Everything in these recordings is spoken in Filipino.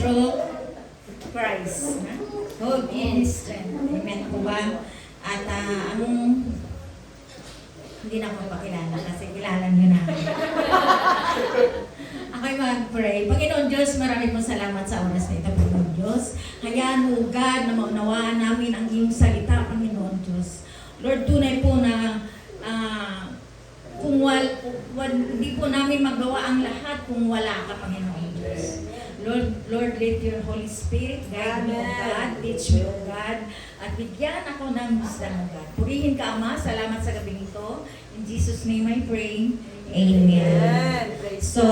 through Christ. Who gives strength. Amen po ba? At hindi na ako pakilala kasi kilala niyo na. Ako'y mag-pray. Panginoon Diyos, marami pong salamat sa oras na ito, Panginoon Diyos. Hayaan mo, God, na maunawaan namin ang iyong salita, Panginoon Diyos. Lord, tunay po na kung hindi po namin magawa ang lahat kung wala ka, Panginoon Diyos. Lord, let your Holy Spirit guide me, O God, teach me, O God, at bigyan ako ng wisdom, O God. Purihin ka, Ama, salamat sa gabing ito. In Jesus' name I pray. Amen. So,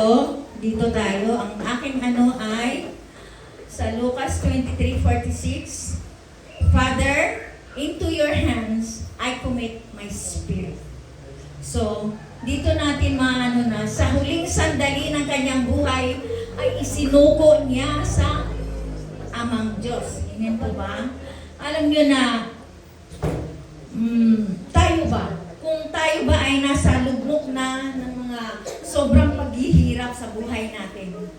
dito tayo. Ang aking ay sa Lucas 23:46. Father, into your hands I commit my spirit. So, dito natin na sa huling sandali ng kanyang buhay ay isinuko niya sa Amang Diyos. Amen po ba? Alam niyo na tayo ba? Kung tayo ba ay nasa lugmok na ng mga sobrang paghihirap sa buhay natin,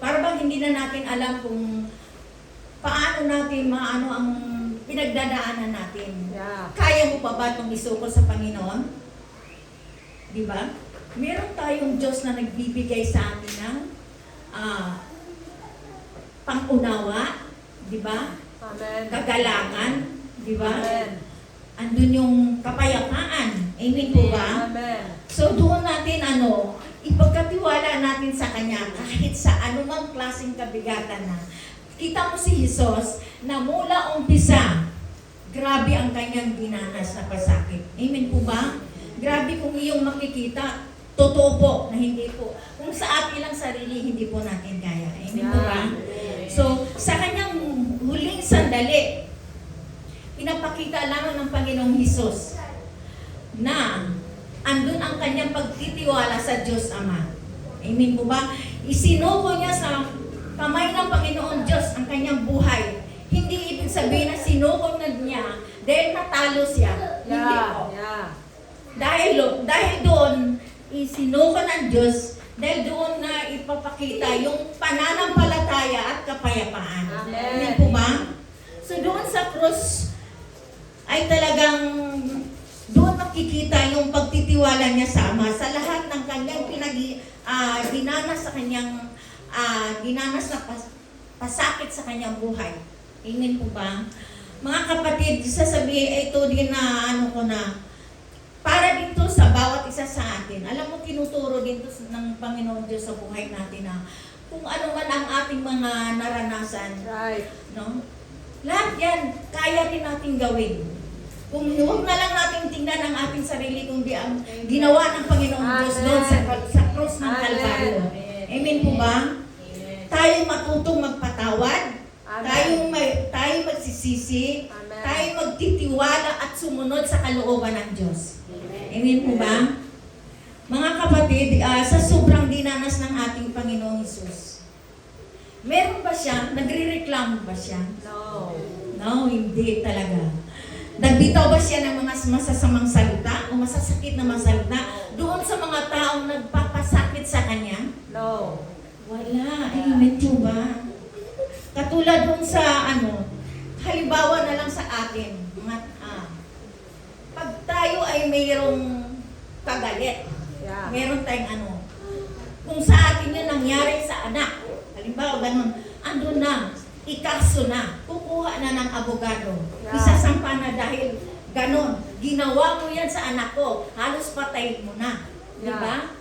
para bang hindi na natin alam kung paano natin maano ang pinagdadaanan natin. Yeah. Kaya mo pa ba itong isuko sa Panginoon? Di ba? Meron tayong Diyos na nagbibigay sa atin ng pang-unawa, di ba? Amen. Kagalangan, di ba? Amen. Andun yung kapayapaan. Amen po ba? Amen. So doon natin ipagkatiwala natin sa Kanya kahit sa anumang klaseng kabigatan na. Kita mo si Jesus na mula umpisa, grabe ang Kanyang dinanas na pasakit. Amen po ba? Grabe kung iyong makikita, totoo po na hindi po. Kung sa ating lang sarili, hindi po natin kaya. Amen po ba? So, sa Kanyang huling sandali, pinapakita lamang ng Panginoong Hesus na andun ang kanyang pagtitiwala sa Diyos Ama. Amen po ba? Isinuko niya sa kamay ng Panginoon Diyos ang kanyang buhay. Hindi ibig sabihin na sinuko na niya dahil natalo siya. Hindi po. Dahil doon, isinuko ng Diyos dahil doon na ipapakita yung pananampalataya at kapayapaan. Amen po ba? So doon sa cross, ay talagang doon makikita yung pagtitiwala niya sa Ama sa lahat ng kanyang dinanas sa kanyang dinanas na pasakit sa kanyang buhay. Amen po ba? Mga kapatid, sasabihin ito din na para dito sa bawat isa sa atin. Alam mo, tinuturo dito ng Panginoon Diyos sa buhay natin na kung ano man ang ating mga naranasan. Right. No? Lahat yan, kaya rin natin gawin. Kung huwag na lang natin tingnan ang ating sarili, kundi ang ginawa ng Panginoong Diyos doon sa cross ng Kalbaryo. Amen po ba? Tayo matutong magpatawad, tayo magsisisi, tayo magtitiwala at sumunod sa kalooban ng Diyos. Amen po ba? Mga kapatid, sa sobrang dinanas ng ating Panginoong Hesus, meron ba siya? Nagre-reklamo ba siya? No. No, hindi talaga. Nagbitaw ba siya ng mga masasamang salita o masasakit na mga salita doon sa mga taong nagpapasakit sa kanya? No. Wala. Amen po ba? Katulad doon sa halimbawa na lang sa atin. Pag tayo ay mayroong kagalit, meron tayong kung sa atin yun nangyari sa anak, halimbawa ganun, andun na, ikaso na, kukuha na ng abogado, isasampa na dahil ganun, ginawa mo yan sa anak ko, halos patayin mo na, di ba?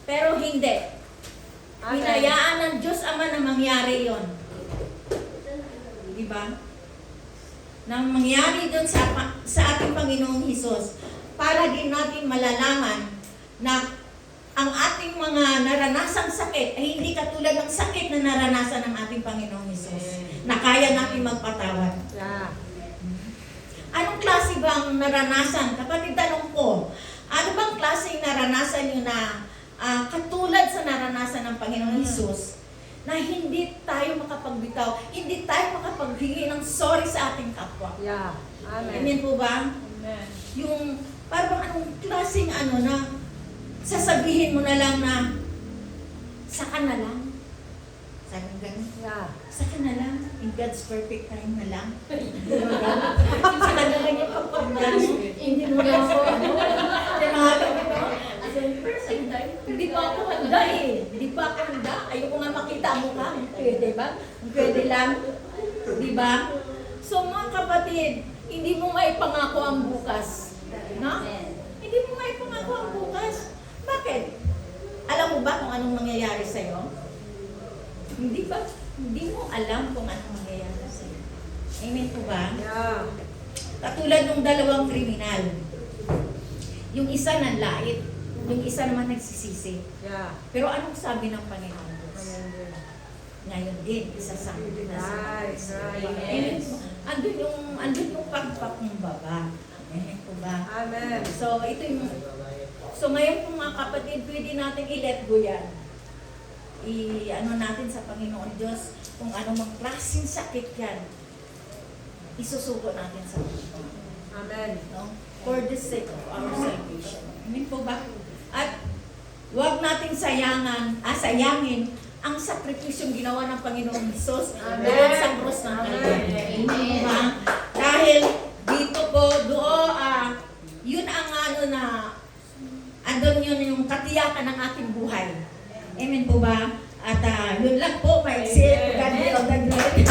Pero hindi. Hinayaan ng Diyos Ama na mangyari yon, di ba? Nang mangyari doon sa ating Panginoong Hesus, para din natin malalaman na ang ating mga naranasang sakit ay hindi katulad ng sakit na naranasan ng ating Panginoong Hesus, na kaya natin magpatawad. Anong klase bang naranasan? Kapatid, tanong ko, ano bang klase naranasan nyo na katulad sa naranasan ng Panginoong Hesus, na hindi tayo makapagbitaw, hindi tayo makapaghingi ng sorry sa ating kapwa? Amen. Amen po ba? Amen. Yung, parang anong klaseng na sasabihin mo na lang na, saka na lang. Sabi ko ganun. Yeah. Saka na lang, in God's perfect time na lang. Saka na lang yung pagpagdan. Hindi mo lang ako, ano? Tinahaga ko, no? Perfect time. Hindi pa ako handa eh. Hindi pa ako handa. Ayoko nga makita mo ka. Pwede ba? Pwede lang. Di ba? So mga kapatid, hindi mo maipangako ang bukas. No? Hindi mo maipangako ang bukas. Bakit? Alam mo ba kung anong mangyayari sa'yo? Hindi ba? Hindi mo alam kung anong mangyayari sa'yo. Amen po ba? Yeah. Katulad ng dalawang kriminal. Yung isa nanlait, yung isa naman nagsisisi. Yeah. Pero anong sabi ng Panginoon Diyos? Ngayon din, isasama na sa Right, right. Amen po. Andun yung pagpakumbaba. Amen po ba? Amen. So, ito yung... So, ngayon po mga kapatid, pwede natin i-let go yan. I-ano natin sa Panginoon Diyos, kung ano mang klaseng sakit yan, isusuko natin sa Panginoon. Amen. No? For the sake of our salvation. Amen po ba? At huwag nating sayangin ang sakripisyong ginawa ng Panginoong Hesus doon sa krus ng Kalbaryo. Amen ba? Dahil dito po, yun ang ano na, andun yun yung katiyakan ng ating buhay. Amen po ba? At yun lang po, maiksi. God be all the glory.